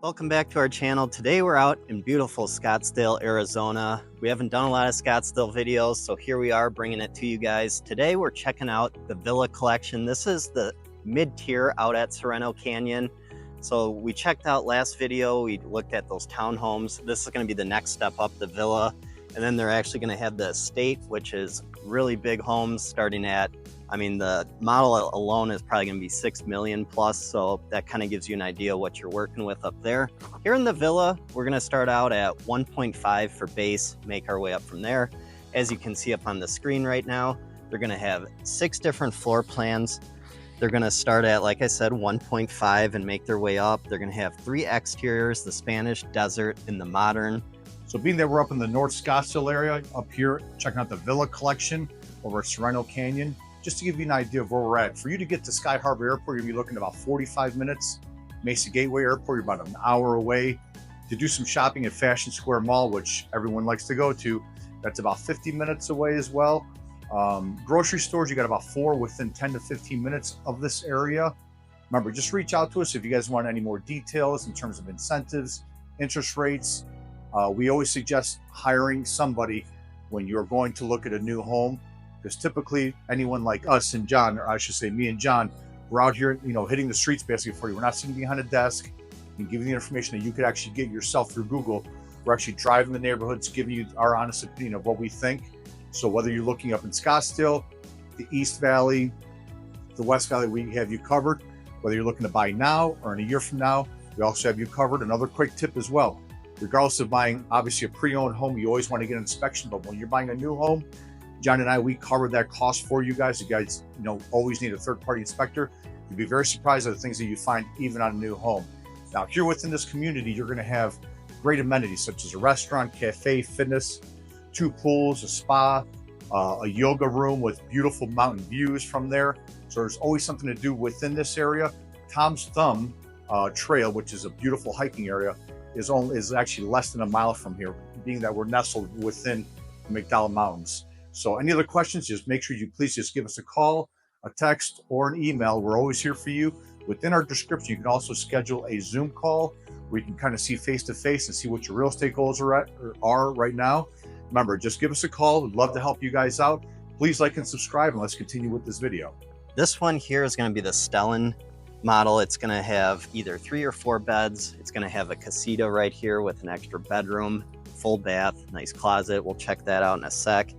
Welcome back to our channel. Today we're out in beautiful Scottsdale, Arizona. We haven't done a lot of Scottsdale videos, so here we are bringing it to you guys. Today we're checking out the Villa collection. This is the mid-tier out at Sereno Canyon. So we checked out last video, we looked at those townhomes. This is going to be the next step up, the villa. And then they're actually going to have the estate, which is really big homes starting at, I mean, the model alone is probably going to be 6 million plus. So that kind of gives you an idea what you're working with up there. Here in the villa, we're going to start out at 1.5 for base, make our way up from there. As you can see up on the screen right now, they're going to have 6 different floor plans. They're going to start at, like I said, 1.5 and make their way up. They're going to have 3 exteriors, the Spanish, desert, and the modern. So being that we're up in the North Scottsdale area, up here, checking out the Villa collection over at Sereno Canyon, just to give you an idea of where we're at. For you to get to Sky Harbor Airport, you're gonna be looking at about 45 minutes. Mesa Gateway Airport, you're about an hour away. To do some shopping at Fashion Square Mall, which everyone likes to go to, that's about 50 minutes away as well. Grocery stores, you got about 4 within 10 to 15 minutes of this area. Remember, just reach out to us if you guys want any more details in terms of incentives, interest rates. We always suggest hiring somebody when you're going to look at a new home, because typically anyone like us and John, or I should say me and John, we're out here, hitting the streets basically for you. We're not sitting behind a desk and giving you the information that you could actually get yourself through Google. We're actually driving the neighborhoods, giving you our honest opinion of what we think. So whether you're looking up in Scottsdale, the East Valley, the West Valley, we have you covered. Whether you're looking to buy now or in a year from now, we also have you covered. Another quick tip as well. Regardless of buying, obviously, a pre-owned home, you always want to get an inspection. But when you're buying a new home, John and I, we cover that cost for you guys. You guys, always need a third-party inspector. You'd be very surprised at the things that you find even on a new home. Now, here within this community, you're going to have great amenities such as a restaurant, cafe, fitness, 2 pools, a spa, a yoga room with beautiful mountain views from there. So there's always something to do within this area. Tom's Thumb Trail, which is a beautiful hiking area, is actually less than a mile from here, being that we're nestled within the McDowell Mountains. So any other questions, just make sure you please just give us a call, a text, or an email. We're always here for you. Within our description, you can also schedule a Zoom call where you can kind of see face-to-face and see what your real estate goals are right now. Remember, just give us a call. We'd love to help you guys out. Please like and subscribe, and let's continue with this video. This one here is going to be the Stellano model. It's going to have either 3 or 4 beds. It's going to have a casita right here with an extra bedroom, full bath, nice closet. We'll check that out in a sec.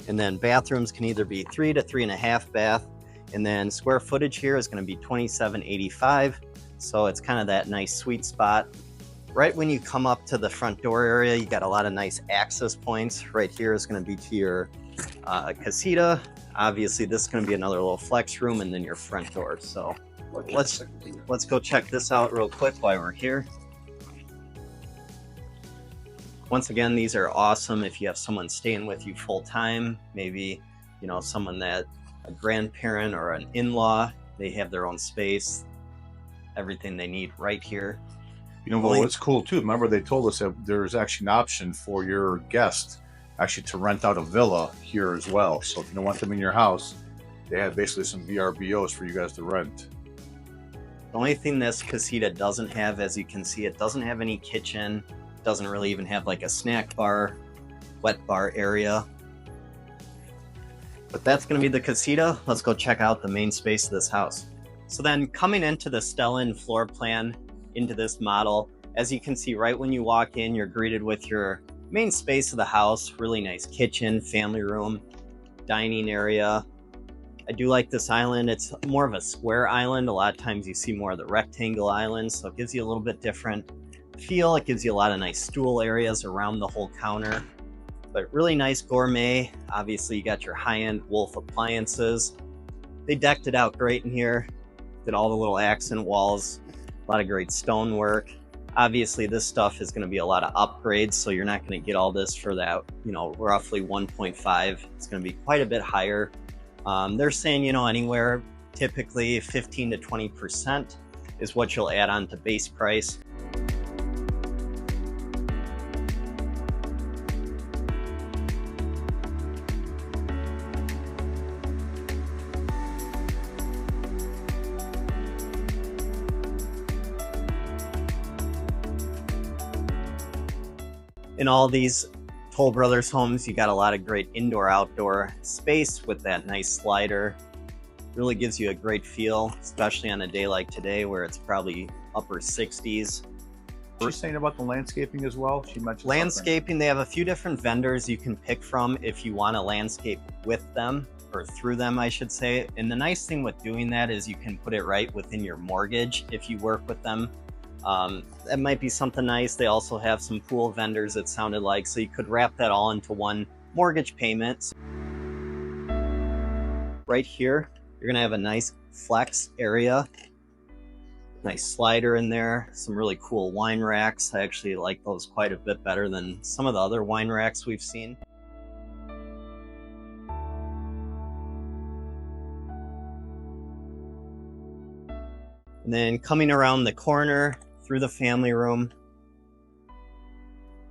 And then bathrooms can either be 3 to 3.5 bath. And then square footage here is going to be 2785. So it's kind of that nice sweet spot. Right when you come up to the front door area, you got a lot of nice access points. Right here is going to be to your casita. Obviously, this is going to be another little flex room, and then your front door. So let's go check this out real quick while we're here. Once again, these are awesome if you have someone staying with you full time. Maybe someone that a grandparent or an in-law, they have their own space, everything they need right here. Well, it's cool too. Remember, they told us that there's actually an option for your guest actually to rent out a villa here as well. So if you don't want them in your house, they have basically some VRBOs for you guys to rent. The only thing this casita doesn't have, as you can see, it doesn't have any kitchen. It doesn't really even have like a snack bar, wet bar area. But that's going to be the casita. Let's go check out the main space of this house. So then coming into the Stellano floor plan, into this model, as you can see, right when you walk in, you're greeted with your main space of the house. Really nice kitchen, family room, dining area. I do like this island. It's more of a square island. A lot of times you see more of the rectangle islands, so it gives you a little bit different feel. It gives you a lot of nice stool areas around the whole counter, but really nice gourmet. Obviously, you got your high-end Wolf appliances. They decked it out great in here. Did all the little accent walls. A lot of great stonework. Obviously, this stuff is going to be a lot of upgrades, so you're not going to get all this for that, roughly 1.5. It's going to be quite a bit higher. They're saying, anywhere typically 15 to 20% is what you'll add on to base price. In all these Toll Brothers homes, you got a lot of great indoor-outdoor space with that nice slider. Really gives you a great feel, especially on a day like today where it's probably upper 60s. We're saying about the landscaping as well. She mentioned landscaping. They have a few different vendors you can pick from if you want to landscape with them, or through them, I should say. And the nice thing with doing that is you can put it right within your mortgage if you work with them. That might be something nice. They also have some pool vendors, it sounded like, so you could wrap that all into one mortgage payment. Right here, you're gonna have a nice flex area. Nice slider in there, some really cool wine racks. I actually like those quite a bit better than some of the other wine racks we've seen. And then coming around the corner through the family room,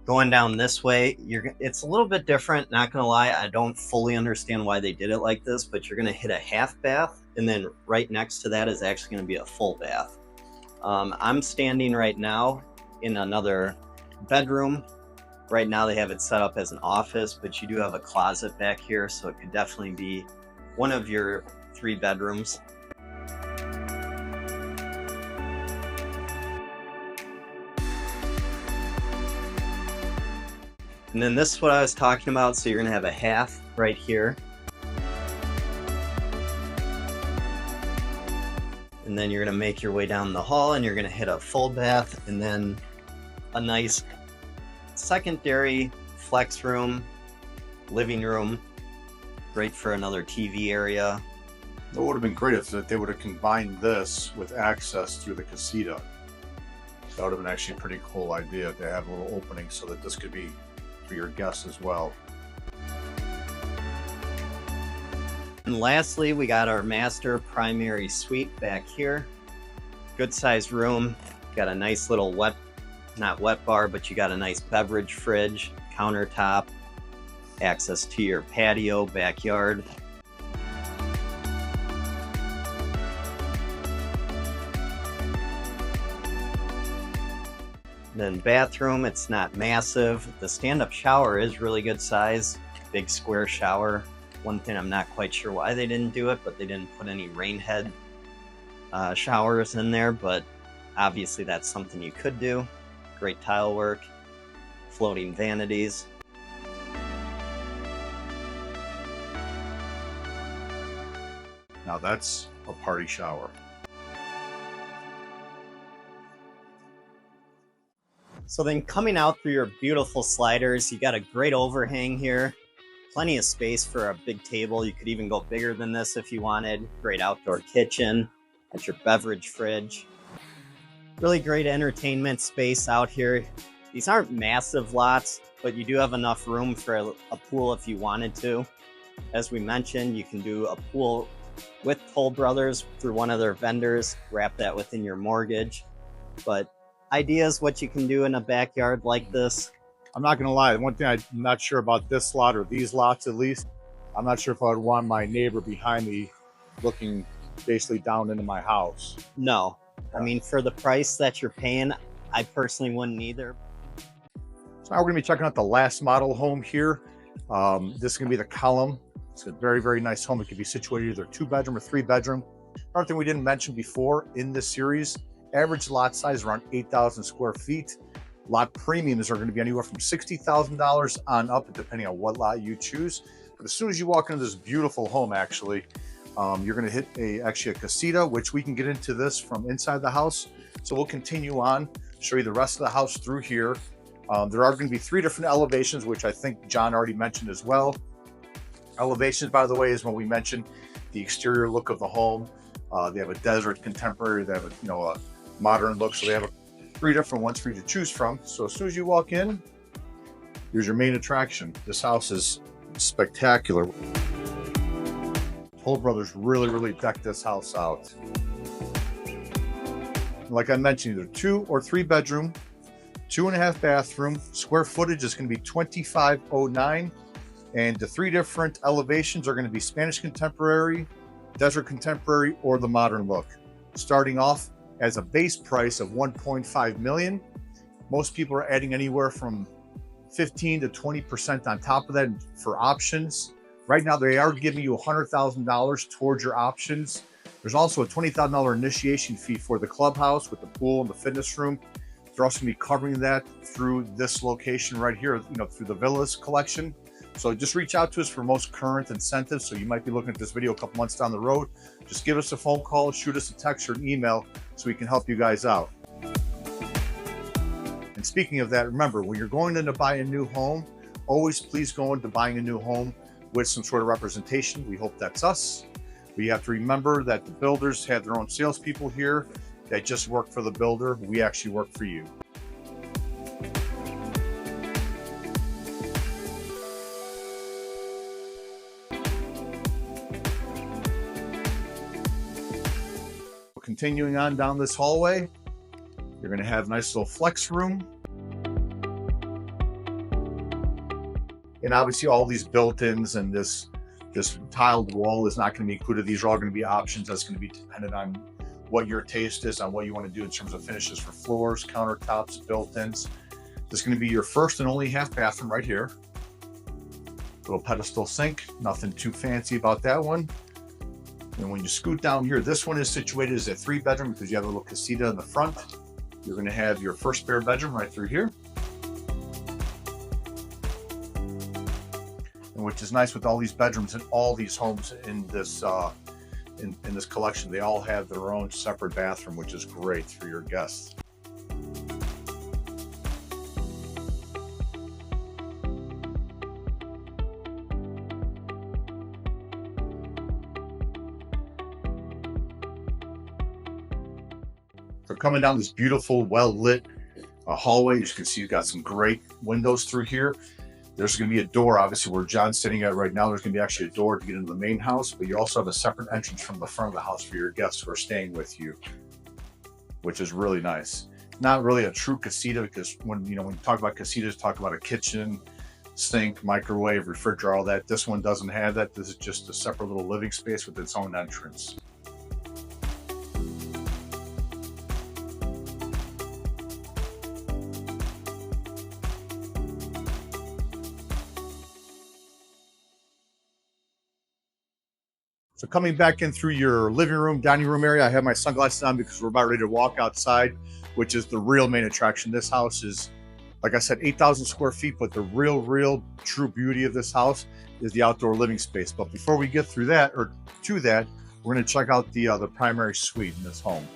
going down this way, it's a little bit different, not gonna lie. I don't fully understand why they did it like this, but you're gonna hit a half bath, and then right next to that is actually gonna be a full bath. I'm standing right now in another bedroom. Right now they have it set up as an office, but you do have a closet back here, so it could definitely be one of your 3 bedrooms. And then this is what I was talking about, so you're gonna have a half right here. And then you're gonna make your way down the hall and you're gonna hit a full bath, and then a nice secondary flex room, living room, great for another TV area. It would have been great if they would have combined this with access through the casita. That would have been actually a pretty cool idea to have a little opening so that this could be for your guests as well. And lastly, we got our master primary suite back here. Good sized room. Got a nice little not wet bar, but you got a nice beverage fridge, countertop, access to your patio, backyard. Then bathroom, it's not massive. The stand-up shower is really good size, big square shower. One thing I'm not quite sure why they didn't do it, but they didn't put any rain head showers in there, but obviously that's something you could do. Great tile work, floating vanities. Now that's a party shower. So then coming out through your beautiful sliders, you got a great overhang here. Plenty of space for a big table. You could even go bigger than this if you wanted. Great outdoor kitchen. That's your beverage fridge. Really great entertainment space out here. These aren't massive lots, but you do have enough room for a pool if you wanted to. As we mentioned, you can do a pool with Toll Brothers through one of their vendors, wrap that within your mortgage. But ideas what you can do in a backyard like this. I'm not gonna lie, one thing I'm not sure about this lot, or these lots at least, I'm not sure if I would want my neighbor behind me looking basically down into my house. No, I mean, for the price that you're paying, I personally wouldn't either. So now we're gonna be checking out the last model home here. This is gonna be the Callum. It's a very, very nice home. It could be situated either 2-bedroom or 3-bedroom. Another thing we didn't mention before in this series, average lot size around 8,000 square feet. Lot premiums are going to be anywhere from $60,000 on up, depending on what lot you choose. But as soon as you walk into this beautiful home, actually, you're going to hit actually a casita, which we can get into this from inside the house. So we'll continue on, show you the rest of the house through here. There are going to be 3 different elevations, which I think John already mentioned as well. Elevations, by the way, is when we mentioned the exterior look of the home. They have a desert contemporary, they have a modern look, so they have 3 different ones for you to choose from. So as soon as you walk in, here's your main attraction. This house is spectacular. Toll Brothers really, really decked this house out. Like I mentioned, either 2 or 3-bedroom, 2.5 bathroom. Square footage is going to be 2,509, and the 3 different elevations are going to be Spanish contemporary, desert contemporary, or the modern look. Starting off as a base price of $1.5 million. Most people are adding anywhere from 15 to 20% on top of that for options. Right now, they are giving you $100,000 towards your options. There's also a $20,000 initiation fee for the clubhouse with the pool and the fitness room. They're also going to be covering that through this location right here, through the villas collection. So just reach out to us for most current incentives. So you might be looking at this video a couple months down the road. Just give us a phone call, shoot us a text or an email so we can help you guys out. And speaking of that, remember, when you're going in to buy a new home, always please go into buying a new home with some sort of representation. We hope that's us. But you have to remember that the builders have their own salespeople here that just work for the builder. We actually work for you. Continuing on down this hallway, you're going to have a nice little flex room. And obviously all these built-ins and this tiled wall is not going to be included. These are all going to be options. That's going to be dependent on what your taste is, on what you want to do in terms of finishes for floors, countertops, built-ins. This is going to be your first and only half bathroom right here. Little pedestal sink, nothing too fancy about that one. And when you scoot down here, this one is situated as a 3-bedroom because you have a little casita in the front. You're going to have your first spare bedroom right through here. And which is nice with all these bedrooms and all these homes in this in this collection. They all have their own separate bathroom, which is great for your guests. So coming down this beautiful, well-lit hallway, as you can see, you've got some great windows through here. There's going to be a door, obviously, where John's sitting at right now. There's going to be actually a door to get into the main house, but you also have a separate entrance from the front of the house for your guests who are staying with you, which is really nice. Not really a true casita because when you talk about casitas, talk about a kitchen, sink, microwave, refrigerator, all that. This one doesn't have that. This is just a separate little living space with its own entrance. So coming back in through your living room, dining room area, I have my sunglasses on because we're about ready to walk outside, which is the real main attraction. This house is, like I said, 8,000 square feet, but the real true beauty of this house is the outdoor living space. But before we get through that, or to that, we're going to check out the primary suite in this home.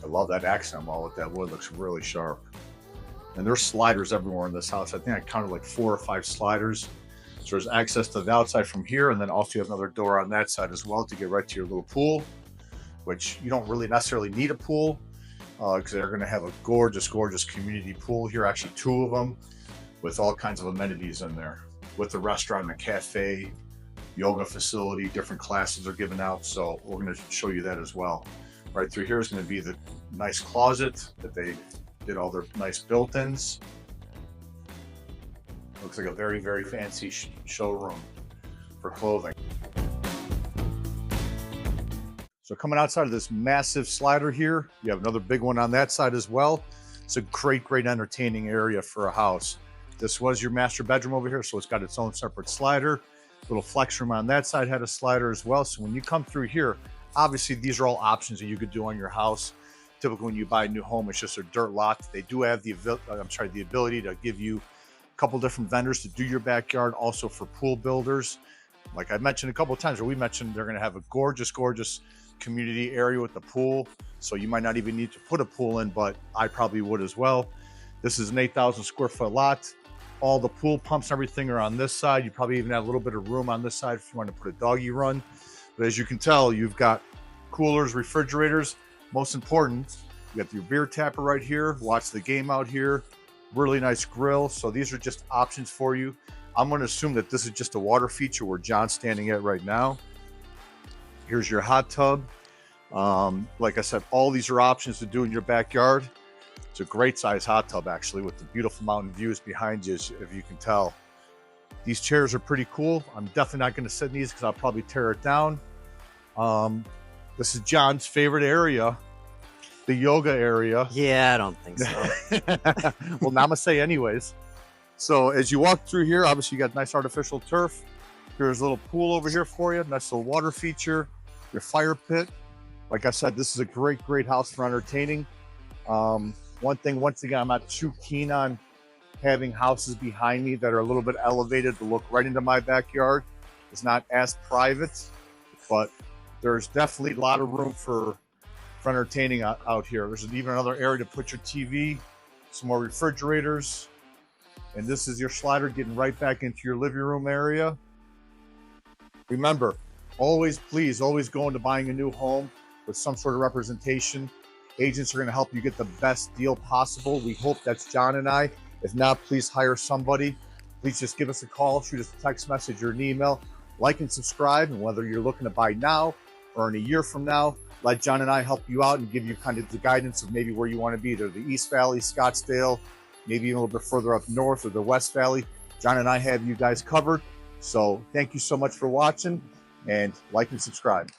I love that accent wall with that wood, looks really sharp. And there's sliders everywhere in this house. I think I counted like 4 or 5 sliders. So there's access to the outside from here, and then also you have another door on that side as well to get right to your little pool, which you don't really necessarily need a pool because they're going to have a gorgeous community pool here, actually 2 of them, with all kinds of amenities in there, with the restaurant, the cafe, yoga facility, different classes are given out. So we're going to show you that as well. Right through here is going to be the nice closet that they did all their nice built-ins. Looks like a very fancy showroom for clothing. So coming outside of this massive slider here, you have another big one on that side as well. It's a great entertaining area for a house. This was your master bedroom over here, so it's got its own separate slider. Little flex room on that side had a slider as well. So when you come through here, obviously these are all options that you could do on your house. Typically when you buy a new home, it's just a dirt lot. They do have the ability to give you a couple different vendors to do your backyard, also for pool builders. Like I mentioned a couple of times, or we mentioned, they're going to have a gorgeous community area with the pool. So you might not even need to put a pool in, but I probably would as well. This is an 8,000 square foot lot. All the pool pumps, everything are on this side. You probably even have a little bit of room on this side if you want to put a doggy run. But as you can tell, you've got coolers, refrigerators. Most important, you got your beer tapper right here. Watch the game out here. Really nice grill. So these are just options for you. I'm going to assume that this is just a water feature where John's standing at right now. Here's your hot tub. Like I said, all these are options to do in your backyard. It's a great size hot tub actually, with the beautiful mountain views behind you, if you can tell. These chairs are pretty cool. I'm definitely not going to sit in these because I'll probably tear it down. This is John's favorite area, the yoga area. Yeah, I don't think so. Well, namaste anyways. So as you walk through here, obviously you got nice artificial turf. Here's a little pool over here for you, nice little water feature, your fire pit. Like I said, this is a great house for entertaining. One thing, once again, I'm not too keen on having houses behind me that are a little bit elevated to look right into my backyard. It's not as private, but there's definitely a lot of room for entertaining out here. There's even another area to put your TV, some more refrigerators, and this is your slider getting right back into your living room area. Remember, please always go into buying a new home with some sort of representation. Agents are going to help you get the best deal possible. We hope that's John and I. If not, please hire somebody. Please just give us a call, shoot us a text message or an email. Like and subscribe, and whether you're looking to buy now or in a year from now, let John and I help you out and give you kind of the guidance of maybe where you want to be. Either the East Valley, Scottsdale, maybe even a little bit further up north, or the West Valley. John and I have you guys covered. So thank you so much for watching, and like and subscribe.